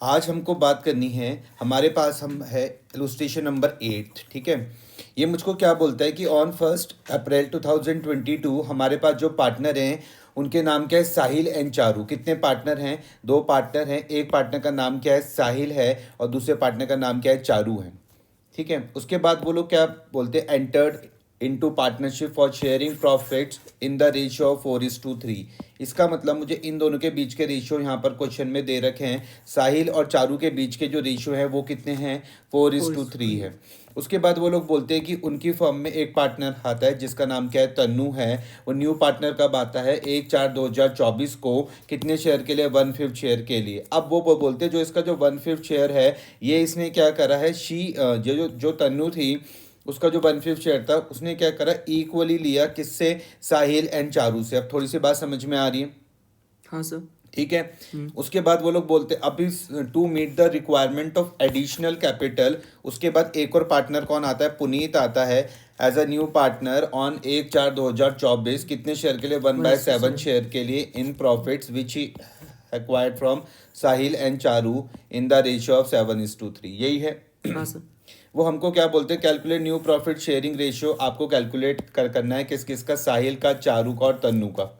आज हमको बात करनी है, हमारे पास हम है इलुस्ट्रेशन नंबर 8, ठीक है। ये मुझको क्या बोलता है कि ऑन 1 अप्रैल 2022 हमारे पास जो पार्टनर हैं उनके नाम क्या है, साहिल एंड चारू। कितने पार्टनर हैं? दो पार्टनर हैं। एक पार्टनर का नाम क्या है, साहिल है, और दूसरे पार्टनर का नाम क्या है, चारू है, ठीक है। उसके बाद वो लोग क्या बोलते हैं, entered into partnership for sharing profits in the ratio of 4:3। इसका मतलब मुझे इन दोनों के बीच के रेशियो यहाँ पर क्वेश्चन में दे रखे हैं। साहिल और चारू के बीच के जो रेशियो है वो कितने हैं, 4:3 है। उसके बाद वो लोग बोलते हैं कि उनकी फर्म में एक पार्टनर आता है जिसका नाम क्या है, तन्नू है। वो न्यू पार्टनर कब आता है, 1/4/2024 को। कितने शेयर के लिए, 1/5 शेयर के लिए। अब वो बोलते हैं जो इसका जो 1/5 शेयर है, ये इसने क्या करा है, जो तन्नू थी उसका जो 1/5 शेयर था उसने क्या करा, इक्वली लिया किससे, साहिल एंड चारू से। अब थोड़ी सी बात समझ में आ रही है? हाँ सर। ठीक है। उसके बाद वो लोग बोलते अभी to meet the requirement of additional capital. उसके बाद एक और पार्टनर कौन आता है, पुनीत आता है as a new partner on 1/4/2024। कितने शेयर के लिए, 1/7 शेयर के लिए, in profits which he acquired from Sahil and Charu in the ratio of 7:3। यही है। हाँ सर। वो हमको क्या बोलते हैं, calculate new profit sharing ratio. आपको कैलकुलेट करना है किस किस का, साहिल का, चारू का और तन्नू का।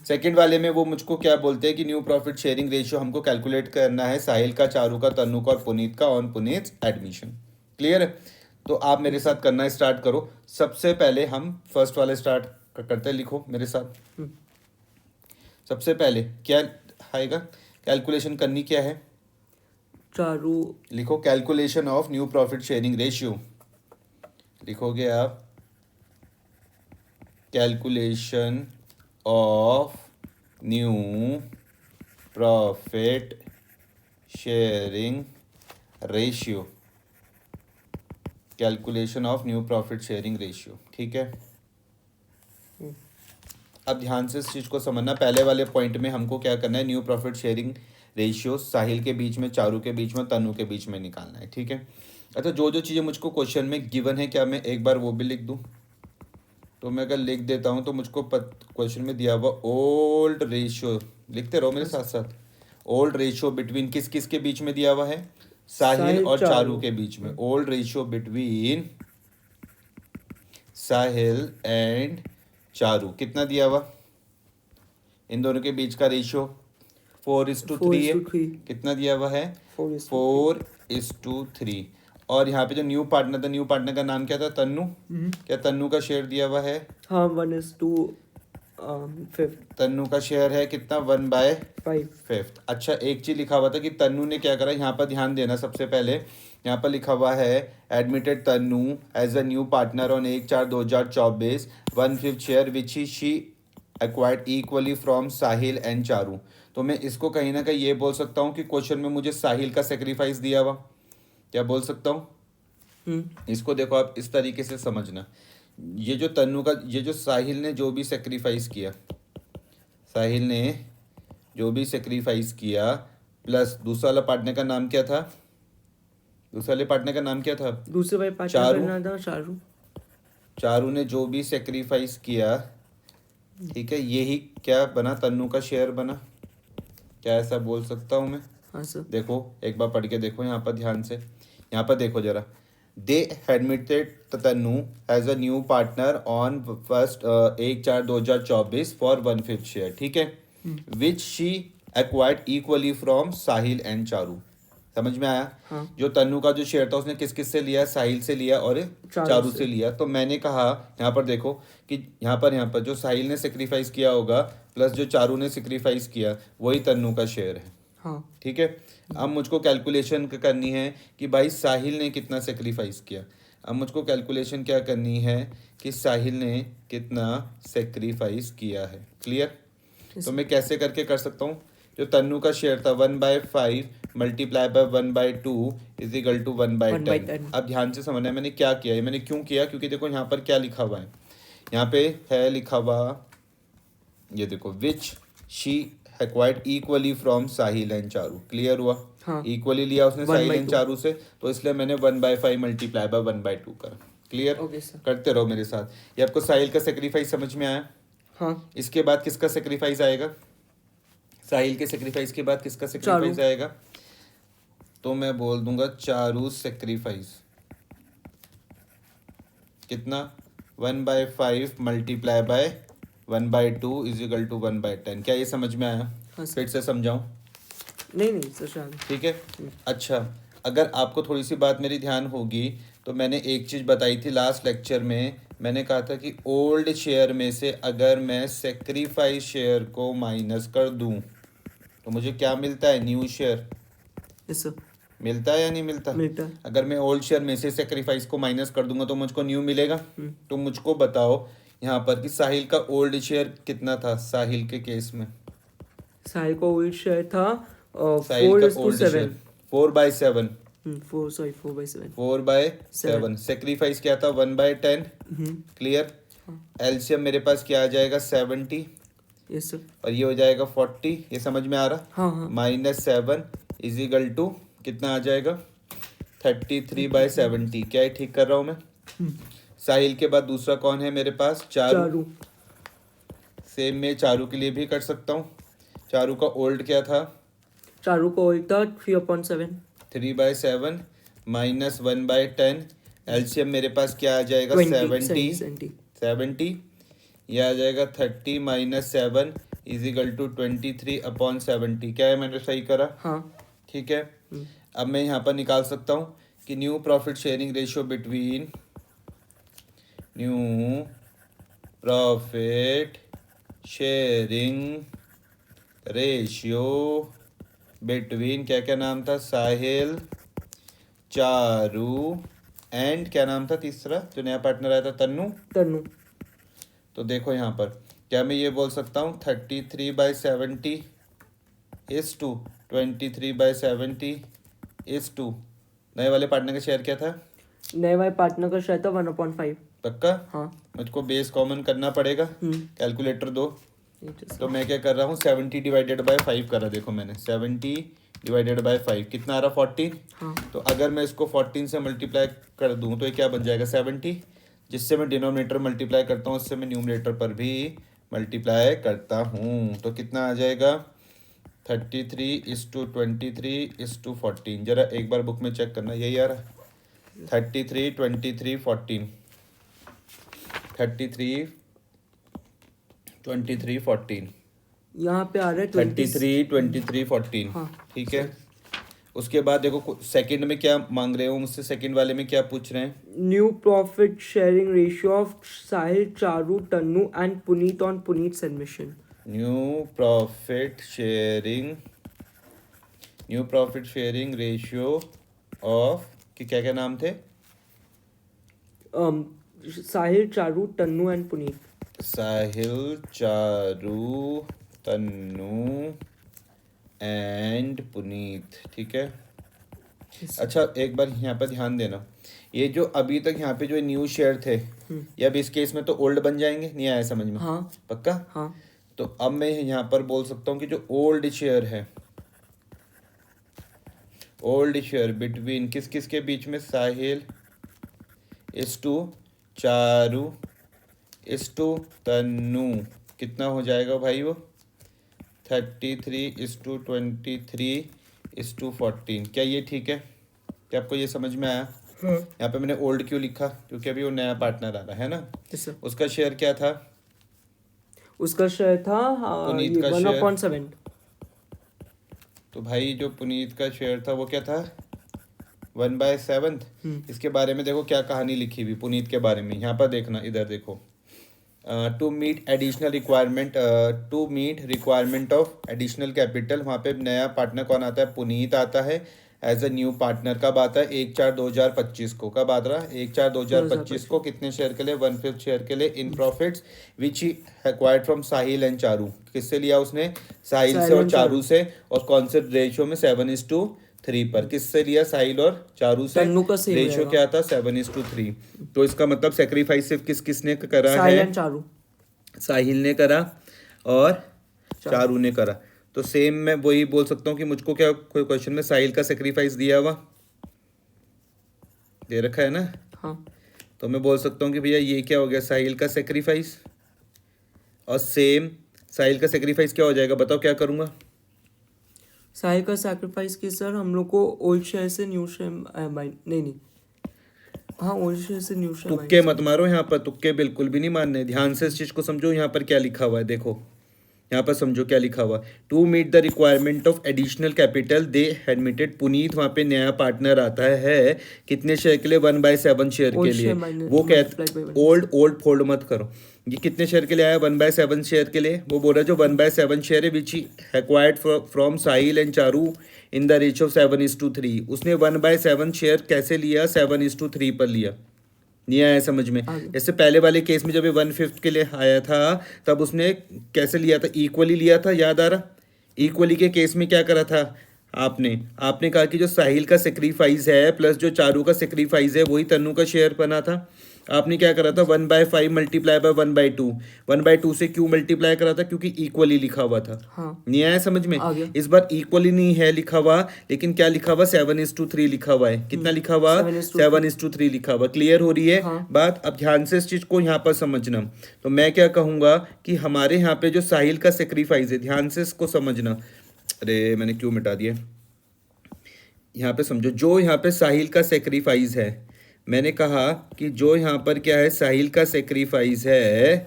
सेकंड वाले में वो मुझको क्या बोलते हैं कि न्यू प्रॉफिट शेयरिंग रेशियो हमको कैलकुलेट करना है साहिल का, चारू का, तन्नू का और पुनीत का ऑन पुनीत एडमिशन। क्लियर है? तो आप मेरे साथ करना स्टार्ट करो। सबसे पहले हम फर्स्ट वाले स्टार्ट करते हैं। लिखो मेरे साथ। सबसे पहले क्या आएगा, कैलकुलेशन करनी क्या है, चारू। लिखो calculation of new profit sharing ratio. लिखोगे आप calculation of new profit sharing ratio. Calculation of new profit sharing ratio, ठीक है। अब ध्यान से इस चीज़ को समझना। पहले वाले पॉइंट में हमको क्या करना है, न्यू प्रॉफिट शेयरिंग रेशियो साहिल के बीच में, चारू के बीच में, तन्नू के बीच में निकालना है, ठीक है। अच्छा, जो जो चीज़ें मुझको क्वेश्चन में गिवन है, क्या मैं एक बार वो भी लिख दूँ? तो मैं अगर लिख देता हूँ तो मुझको क्वेश्चन में दिया हुआ ओल्ड रेशियो, लिखते रहो मेरे साथ साथ। ओल्ड रेशियो बिटवीन किस किस के बीच में दिया हुआ है, साहिल और चारू के बीच में। Old ratio between Sahil and Charu कितना दिया हुआ, इन दोनों के बीच का रेशियो 4:3 है। कितना दिया हुआ है, 4:3। और यहाँ पे जो न्यू पार्टनर था, न्यू पार्टनर का नाम क्या था, तन्नू। क्या तन्नू का शेयर दिया हुआ है? हाँ, 1:5। तन्नू का शेयर है कितना, 1/5। अच्छा, एक चीज लिखा हुआ था कि तन्नू ने क्या करा, यहाँ पर ध्यान देना। सबसे पहले यहाँ पर लिखा हुआ है admitted Tannu as a new partner on 1/4/2024 1/5 share which he she acquired equally from Sahil and Charu. तो मैं इसको कहीं ना कहीं ये बोल सकता हूँ कि क्वेश्चन में मुझे साहिल का सेक्रीफाइस दिया हुआ, क्या बोल सकता हूँ? इसको देखो आप इस तरीके से समझना। ये जो तन्नू का, ये जो साहिल ने जो भी सेक्रीफाइस किया, साहिल ने जो भी सेक्रीफाइस किया, प्लस दूसरा वाला पार्टनर का नाम क्या था, दूसरे वाले पार्टनर का नाम क्या था, दूसरे वाले पार्टनर का नाम था चारू। चारू ने जो भी सेक्रीफाइस किया, ठीक है, यही क्या बना, तन्नू का शेयर बना। क्या ऐसा बोल सकता हूँ मैं? हाँ सर। देखो एक बार पढ़ के देखो यहाँ पर ध्यान से, यहाँ पर देखो जरा। They admitted Tannu as a new partner on 1/4/2024 for 1/5 share, ठीक है, which she acquired equally from Sahil and Charu. समझ में आया? हाँ। जो तन्नू का जो शेयर था उसने किस किस से लिया, साहिल से लिया और चारू से लिया। तो मैंने कहा यहाँ पर देखो कि यहाँ पर जो साहिल ने सेक्रीफाइस किया होगा प्लस जो चारू ने सेक्रीफाइस किया, वही तन्नू का शेयर है। हाँ। ठीक है। अब मुझको कैलकुलेशन करनी है कि भाई साहिल ने कितना सेक्रीफाइस किया। अब मुझको कैलकुलेशन क्या करनी है कि साहिल ने कितना सेक्रीफाइस किया है। क्लियर? तो मैं कैसे करके कर सकता हूँ, जो तन्नू का शेयर था 1/5 multiply by 1/2 is equal to 1/10। अब ध्यान से समझना है मैंने क्या किया है, मैंने क्यों किया, क्योंकि देखो यहाँ पर क्या लिखा हुआ है, यहाँ पे है लिखा हुआ, ये देखो, विच she acquired equally from Sahil and Charu. Clear हुआ? हाँ। इक्वली लिया उसने साहिल एंड चारू से, तो इसलिए मैंने 1/5 मल्टीप्लाई बाय 1/2 करा। क्लियर? करते रहो मेरे साथ। ये आपको साहिल का सेक्रीफाइस समझ में आया? हाँ। इसके बाद किसका सेक्रीफाइस आएगा, साहिल के सेक्रीफाइस के बाद किसका सेक्रीफाइस आएगा, तो मैं बोल दूंगा चारू सेक्रीफाइस। कितना? 1/5 multiply by 1/2 is equal to 1/10। क्या ये समझ में आया? हाँ सर। फिर से समझाऊं? नहीं सर शायद। ठीक है। अच्छा, अगर आपको थोड़ी सी बात मेरी ध्यान होगी तो मैंने एक चीज़ बताई थी लास्ट लेक्चर में। मैंने कहा था कि ओल्ड शेयर में से अगर मैं सेक्रीफाइस शेयर को माइनस कर दूं तो मुझे क्या मिलता है? New share yes sir. मिलता है या नहीं मिलता? मिलता है। अगर मैं ओल्ड शेयर में से सेक्रीफाइस को माइनस कर दूंगा तो मुझको न्यू मिलेगा। तो मुझको बताओ यहाँ पर कि साहिल का ओल्ड शेयर कितना था साहिल के केस में? साहिल का ओल्ड शेयर था साहिल 4 का is to old 7। Share 4/7। 4/7। 4/7। Sacrifice क्या था? 1/10। क्लियर? एलसीएम मेरे पास क्या आ जाएगा? 70। Yes sir. और ये हो जाएगा 40। ये समझ में आ रहा? हाँ। -7 इज इक्वल टू कितना आ जाएगा? 33/70। क्या है, ठीक कर रहा हूँ मैं? साहिल के बाद दूसरा कौन है मेरे पास? चारू। सेम मैं चारू के लिए भी कर सकता हूँ। चारू का ओल्ड क्या था? चारू का ओल्ड था 3/7। 3/7 -1/10। एलसीएम मेरे पास क्या आ जाएगा? 70। ये आ जाएगा 30 - 7 इज इक्वल टू 23/70। क्या है, मैंने सही करा? हाँ। ठीक है। अब मैं यहाँ पर निकाल सकता हूँ कि new profit sharing ratio between क्या क्या नाम था? साहिल, चारू एंड क्या नाम था तीसरा जो नया पार्टनर आया था? तन्नू। तो देखो यहाँ पर क्या मैं ये बोल सकता हूँ 33/70 इज टू 23/70 इज टू नए वाले पार्टनर का शेयर क्या था? नए वाले पार्टनर का शेयर था 1/5। पक्का? हाँ। मुझको बेस कॉमन करना पड़ेगा। कैलकुलेटर दो। तो मैं क्या कर रहा हूँ? 70/5 करा। देखो मैंने 70/5 कितना आ रहा? 14। हाँ। तो अगर मैं इसको 14 से मल्टीप्लाई कर दूँ तो ये क्या बन जाएगा? 70। जिससे मैं डिनोमिनेटर मल्टीप्लाई करता हूँ उससे मैं न्यूमरेटर पर भी मल्टीप्लाई करता हूँ। तो कितना आ जाएगा? 33:23:14। जरा एक बार बुक में चेक करना, यही आ रहा? 33 23 14 33 23 14 यहाँ पे आ रहा है 33 23 14। हाँ। ठीक है। उसके बाद देखो सेकंड में क्या मांग रहे हो मुझसे? सेकंड वाले में क्या पूछ रहे हैं? New profit sharing ratio of Sahil, Charu, Tannu and Puneet on Puneet submission. New profit sharing ratio of कि क्या क्या नाम थे? साहिल, चारू, तन्नू एंड पुनीत। साहिल, चारू, तन्नू एंड पुनीत। ठीक है। अच्छा, एक बार यहाँ पर ध्यान देना, ये जो अभी तक यहाँ पे जो न्यू शेयर थे ये अब इस केस में तो ओल्ड बन जाएंगे। नहीं आया समझ में? हाँ। पक्का? हाँ। तो अब मैं यहाँ पर बोल सकता हूँ कि जो ओल्ड शेयर है, ओल्ड शेयर बिटवीन किस किस के बीच में? साहिल इस टू चारू इस टू तन्नू। कितना हो जाएगा भाई वो? 33:23:14। क्या ये ठीक है? क्या आपको ये समझ में आया? यहाँ पे मैंने ओल्ड क्यों लिखा? क्योंकि अभी वो नया पार्टनर आ रहा है ना। उसका शेयर क्या था? उसका शेयर था पुनीत का 1/7। तो भाई जो पुनीत का शेयर था वो क्या था? 1/7। इसके बारे में देखो क्या कहानी लिखी हुई पुनीत के बारे में। यहाँ पर देखना, इधर देखो। To meet requirement of additional capital. वहाँ पे नया पार्टनर कौन आता है? पुनीत आता है एज अ न्यू पार्टनर। कब आता है? 1/4/2025 को। कब आ रहा है? 1/4/2025 को। कितने शेयर के लिए? 1/5 शेयर के लिए in profits which he acquired from Sahil and Charu. किससे लिया उसने? साहिल से और चारू से। और कौन से रेशियो में? 7:3 पर। किससे लिया? साहिल और चारू से। रेशियो क्या था? 7:3। तो इसका मतलब सेक्रीफाइस सिर्फ किसने करा है? साहिल एंड चारू। साहिल ने करा और चारू ने करा। तो सेम मैं वही बोल सकता हूँ कि मुझको क्या कोई क्वेश्चन में साहिल का सेक्रीफाइस दिया हुआ दे रखा है ना। हाँ। तो मैं बोल सकता हूँ कि भैया ये क्या हो गया? साहिल का सेक्रीफाइस। और सेम साहिल का सेक्रीफाइस क्या हो जाएगा? बताओ क्या करूँगा? साहिल का सैक्रिफाइस की सर हम लोग को ओल्ड शेयर से न्यू शेयर बाइंड नहीं हाँ ओल्ड शेयर से न्यू शेयर तुक्के मत मारो यहाँ पर, तुक्के बिल्कुल भी नहीं मारने, ध्यान से इस चीज को समझो। यहाँ पर क्या लिखा हुआ है देखो, यहाँ पर समझो क्या लिखा हुआ। To meet the requirement of additional capital they admitted Puneet, वहाँ पे नया पार्टनर आता है कितने शेयर के लिए, 1/7 शेयर के लिए। वो कहते ओल्ड फोल्ड मत करो, ये कितने शेयर के लिए आया, 1/7 शेयर के लिए। वो बोल रहा है जो 1/7 शेयर है which acquired from Sahil and Charu in the ratio 7:3। उसने 1/7 शेयर कैसे लिया, 7:3 पर लिया। नहीं आया समझ में? जैसे पहले वाले केस में जब ये 1/5 के लिए आया था तब उसने कैसे लिया था, इक्वली लिया था, याद आ रहा? इक्वली के केस में क्या करा था आपने कहा कि जो साहिल का सेक्रीफाइस है प्लस जो चारू का सेक्रीफाइस है वही तन्नू का शेयर बना था। आपने क्या करा था, 1/5 मल्टीप्लाई बाय 1/2। 1/2 से क्यों मल्टीप्लाई करा था, क्योंकि इक्वली लिखा हुआ था। हाँ। नहीं आया समझ में? आ गया। इस बार इक्वली नहीं है लिखा हुआ, लेकिन क्या लिखा हुआ, 7:3 लिखा हुआ है। कितना लिखा हुआ, 7:3 लिखा हुआ। क्लियर हो रही है बात? अब ध्यान से इस चीज को यहाँ पर समझना। तो मैं क्या कहूंगा कि हमारे यहाँ पे जो साहिल का सेक्रीफाइस है, ध्यान से इसको समझना। अरे मैंने क्यों मिटा दिया, यहाँ पे समझो। जो यहाँ पे साहिल का सेक्रीफाइस है, मैंने कहा कि जो यहाँ पर क्या है, साहिल का सेक्रीफाइस है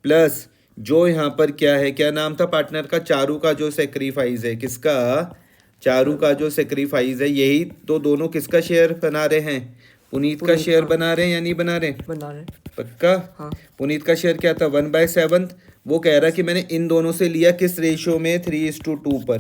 प्लस जो यहाँ पर क्या है, क्या नाम था पार्टनर का, चारू का जो सेक्रीफाइस है, किसका, चारू का जो सेक्रीफाइस है, यही तो दोनों किसका शेयर बना रहे हैं, पुनीत का शेयर बना रहे हैं या नहीं बना रहे? पक्का? हाँ। पुनीत का शेयर क्या था, 1/7। वो कह रहा कि मैंने इन दोनों से लिया किस रेशियो में, 3:2 पर।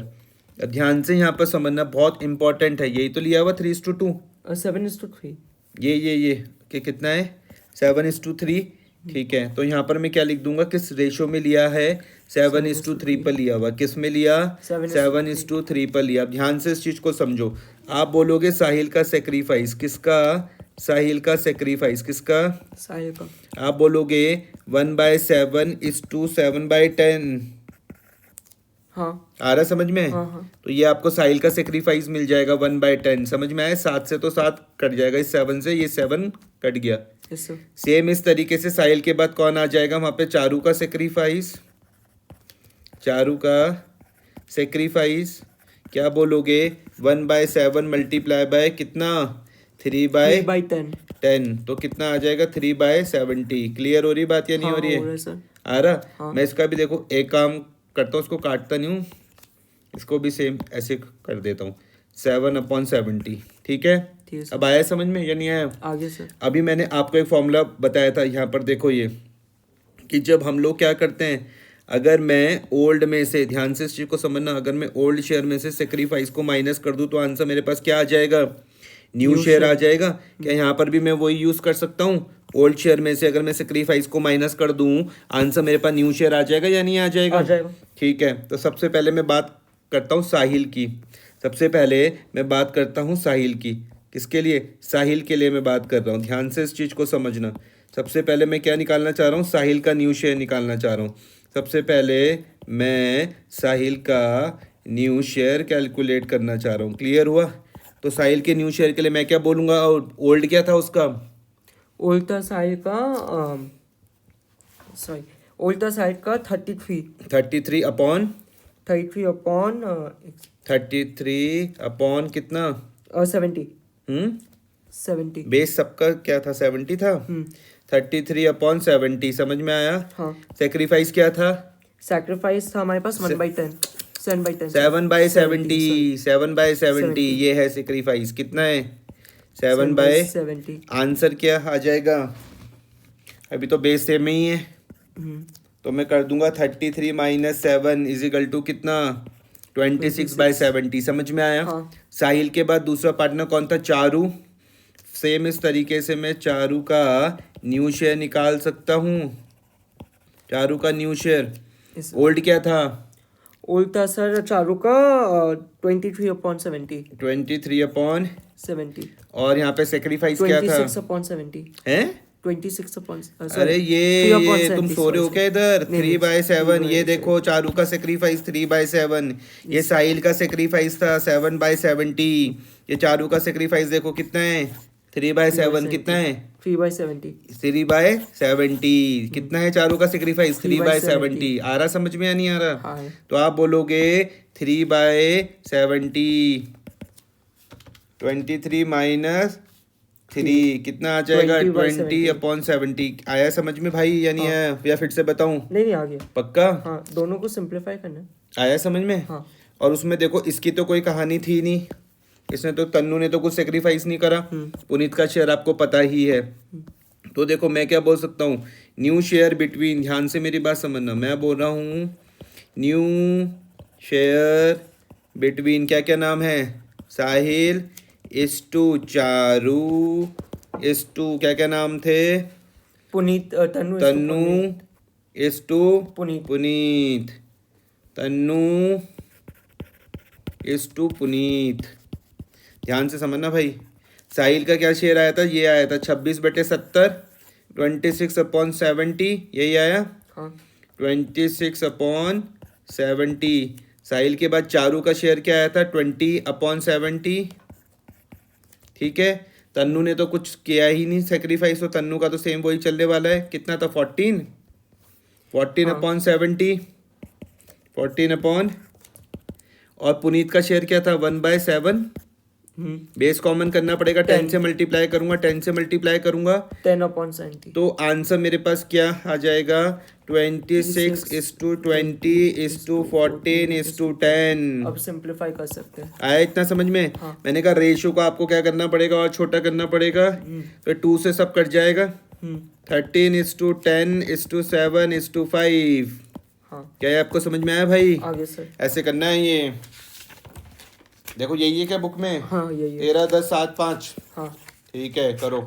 ध्यान से यहाँ पर समझना, बहुत इंपॉर्टेंट है। यही तो लिया हुआ 3:2, 7:3। ये कि कितना है, 7:3। ठीक है, तो यहाँ पर मैं क्या लिख दूंगा, किस रेशियो में लिया है, 7:3 पर लिया हुआ। किस में लिया, 7:3 पर लिया। अब ध्यान से इस चीज को समझो। आप बोलोगे साहिल का सेक्रीफाइस, किसका, साहिल का सेक्रीफाइस किसका, साहिल का। आप बोलोगे 1/7:7/10। हाँ। आ रहा समझ में? हाँ। तो ये आपको साहिल का सेक्रीफाइस मिल जाएगा 1/10। समझ में आया? 7 से तो 7 कट जाएगा, इस 7 से ये 7 कट गया। सेम इस तरीके से साहिल के बाद कौन आ जाएगा वहां पे, चारू का सेक्रीफाइस। चारू का सेक्रीफाइस क्या बोलोगे, 1/7 मल्टीप्लाई बाय कितना, 3/10। तो कितना आ जाएगा, 3/70। क्लियर हो रही बात या नहीं हो रही है? आ रहा? मैं इसका भी देखो एक काम करता हूँ, उसको काटता नहीं हूँ, इसको भी सेम ऐसे कर देता हूँ, 7/70। ठीक है? अब आया समझ में या नहीं आया? आगे सर। अभी मैंने आपको एक फॉर्मूला बताया था, यहाँ पर देखो ये, कि जब हम लोग क्या करते हैं, अगर मैं ओल्ड में से, ध्यान से इस चीज को समझना, अगर मैं ओल्ड शेयर में से सेक्रीफाइस को माइनस कर दूं तो आंसर मेरे पास क्या आ जाएगा, न्यू शेयर आ जाएगा। क्या यहाँ पर भी मैं वही यूज कर सकता हूँ, ओल्ड शेयर में से अगर मैं सेक्रीफाइस को माइनस कर दूं आंसर मेरे पास न्यू शेयर आ जाएगा या नहीं आ जाएगा? ठीक है, तो सबसे पहले मैं बात करता हूँ साहिल की। सबसे पहले मैं बात करता हूँ साहिल की। किसके लिए, साहिल के लिए मैं बात कर रहा हूँ। ध्यान से इस चीज को समझना। सबसे पहले मैं क्या निकालना चाह रहा हूँ, साहिल का न्यू शेयर निकालना चाह रहा हूँ। सबसे पहले मैं साहिल का न्यू शेयर कैलकुलेट करना चाह रहा हूँ। क्लियर हुआ? तो साहिल के न्यू शेयर के लिए मैं क्या बोलूँगा, ओल्ड क्या था उसका, ओल्ड था साहिल का, ओल्ड था साहिल का 33 अपॉन कितना, 70। 70 बेस सबका क्या था, 70 था। 33/70 समझ में आया? हाँ। सेक्रीफाइस क्या था, सेक्रीफाइस था हमारे पास 1/10, 7/10, 7/70। ये है सेक्रीफाइस। कितना है, 7/70। आंसर क्या आ जाएगा, अभी तो बेस सेम ही है, तो मैं कर दूंगा 33 - 7 = कितना, 26/70। समझ में आया? हाँ। साहिल के बाद दूसरा पार्टनर कौन था, चारू। सेम इस तरीके से मैं चारू का न्यू शेयर निकाल सकता हूँ। चारू का न्यू शेयर, ओल्ड क्या था, ओल्ड था सर चारू का 23/70। 23/70। और यहाँ पे सेक्रीफाइस क्या था, 26/70 है 26/70। अरे ये तुम सो रहे हो क्या इधर, 3/7। ये देखो चारू का सेक्रीफाइस 3/7, ये साहिल का सेक्रीफाइस था 7/70। ये चारू का सेक्रीफाइस देखो कितना है, 3/7 कितना है, 3/70। 3/70 कितना है चारों का सेक्रीफाइस? 3/70 आ रहा समझ में या नहीं आ रहा? हाँ तो आप बोलोगे 3/70 23 माइनस 3 कितना आ जाएगा? 20/70 आया समझ में भाई या नहीं आया? या फिर से बताऊं? नहीं आ गया। पक्का हाँ दोनों को सिंप्लीफाई करना है। आया समझ में? हाँ और उसमें देखो इसकी तो कोई कहानी थी नहीं, इसने तो तन्नू ने तो कुछ सेक्रीफाइस नहीं करा। पुनीत का शेयर आपको पता ही है। तो देखो मैं क्या बोल सकता हूँ, न्यू शेयर बिटवीन, ध्यान से मेरी बात समझना, मैं बोल रहा हूँ न्यू शेयर बिटवीन, क्या क्या नाम है? साहिल इस्टू चारू इस्टू क्या क्या नाम थे? पुनीत तन्नू तन्नू इस्टू पुनीत। पुनीत तन्नू इस्टू पुनीत। ध्यान से समझना भाई, साहिल का क्या शेयर आया था? ये आया था 26/70 26/70 यही आया। हाँ 26/70। साहिल के बाद चारू का शेयर क्या आया था? 20/70। ठीक है, तन्नू ने तो कुछ किया ही नहीं सेक्रीफाइस, तो तन्नू का तो सेम वही चलने वाला है। कितना था? 14/70 14 और पुनीत का शेयर क्या था? 1/7। बेस कॉमन करना पड़ेगा, 10 से मल्टीप्लाई करूंगा 10 से मल्टीप्लाई करूंगा 10/70। तो आंसर मेरे पास क्या आ जाएगा? 26:20:14:10 अब सिंप्लीफाई कर सकते हैं। आया इतना समझ में? हाँ। मैंने कहा रेशियो को आपको क्या करना पड़ेगा और छोटा करना पड़ेगा, फिर 2 से सब कट जाएगा। 13:10:7:5। हाँ क्या ये आपको समझ में आया भाई? आगे सर। ऐसे करना है ये, देखो यही है क्या बुक में? हाँ यही है। 13 10 7 5। हाँ ठीक है करो।